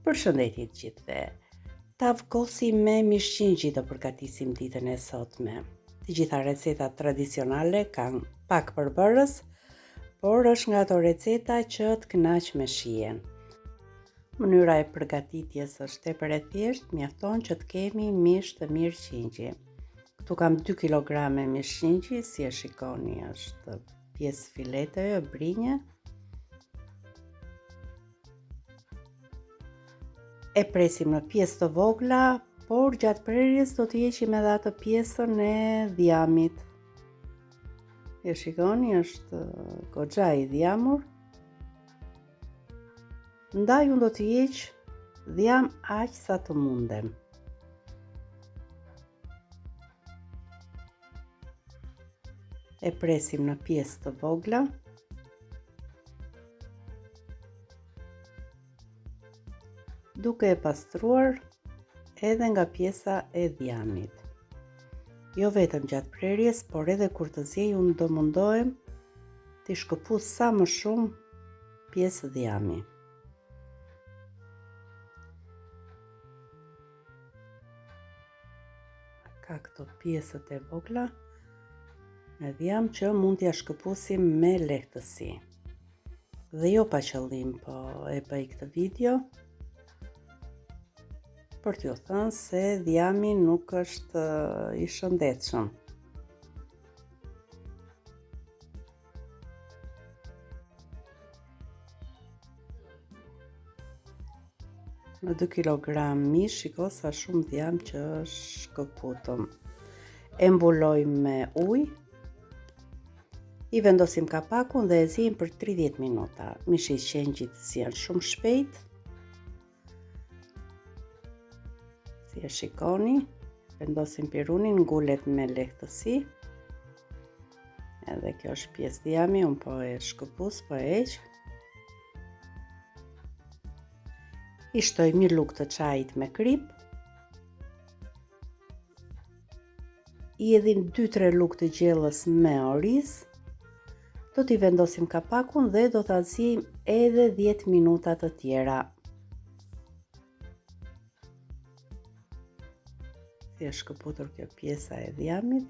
Përshëndetje të gjithëve. Tavkosi me mishqinxhi do përgatisim ditën e sotme. Të gjitha recetat tradicionale kanë pak përbërës, por është nga ato receta që të kënaq me shijen. Mënyra e përgatitjes është tepër e thjeshtë, mjafton që të kemi mish të mirë qingji. Këtu kam 2 kg mish qingji, si e shikoni është pjesë filete, brinje. E presim në pjesë të vogla, por gjatë prerjes do të heqim edhe atë pjesën e dhjamit. E shikoni, është goxha i dhjamur. Ndaj unë do të heq dhjam aq sa të mundem. E presim në pjesë të vogla. Duke e pastruar edhe nga pjesa e dhjamit. Jo vetëm gjatë prerjes, por edhe kur të zjej unë do mundohem të shkëput sa më shumë pjesë dhjami. Ka këto pjesët e vogla me dhjam që mund t'ja shkëpusim me lehtësi. Dhe jo pa qëllim, po e bëj këtë video për t'ju thënë se dhjami nuk është i shëndetshëm. Në 2 kg mish, shiko sa shumë dhjam që shkëputëm. E mbulojmë me ujë, i vendosim kapakun dhe e ziejmë për 30 minuta. Mishi i qengjit zihen shumë shpejt. Si e shikoni, vendosim pirunin, ngulet me lehtësi. Edhe kjo është pjesë dhjami, unë po e shkëpus, po e heq. I shtoj një lugë të çajit me krip. I edhin 2-3 lugë të gjellës me oriz. Do t'i vendosim kapakun dhe do t'a ziejmë edhe 10 minuta të tjera. Si e shkëputur kjo pjesa e dhjamit.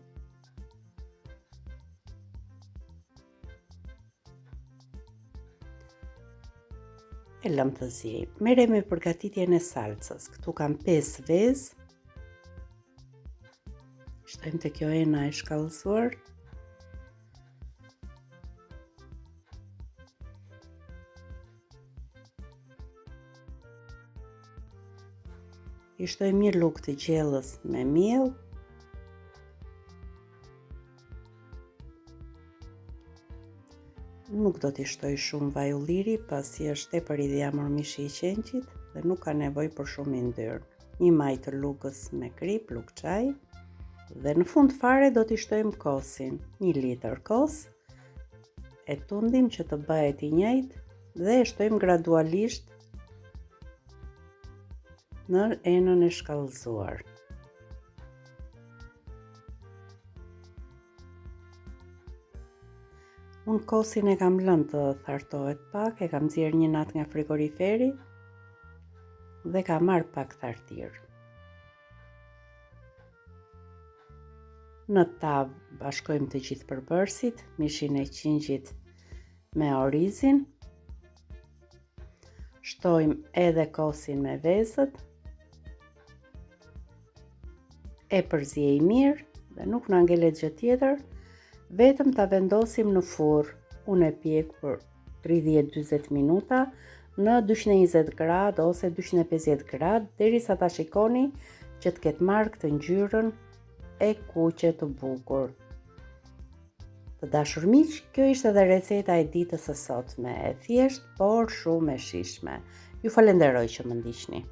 E lëm të ziej. Merrem me përgatitjen e salcës. Këtu kam 5 vezë. Shtojmë te kjo ena e shkallëzuar. I shtoj një lugë të gjellës me miell. Nuk do t'i shtoj shumë vaj ulliri, pasi është tepër i dhjamur mishi i qengjit dhe nuk ka nevojë për shumë yndyrë. Një maj të lugës me krip, lugë çaj. Dhe në fund fare do t'i shtojmë kosin. 1 litër kos. E tundim që të bëhet i njëjtë dhe e shtojmë gradualisht në enën e shkallëzuar. Unë kosin e kam lënë të thartohet pak, e kam nxjerrë një natë nga frigoriferi dhe ka marrë pak thartir. Në tavë bashkojmë të gjithë përbërësit, mishin e qingjit me orizin. Shtojmë edhe kosin me vezët. E përziej mirë dhe nuk na ngelet gjë tjetër, vetëm ta vendosim në furr. Unë e pjek për 30-40 minuta në 220 gradë ose 250 gradë derisa ta shikoni që të ketë marrë këtë ngjyrën e kuqe të bukur. Të dashur miq, kjo ishte edhe receta e ditës së sotme, e thjeshtë por shumë e shijshme. Ju falenderoj që më ndiqni.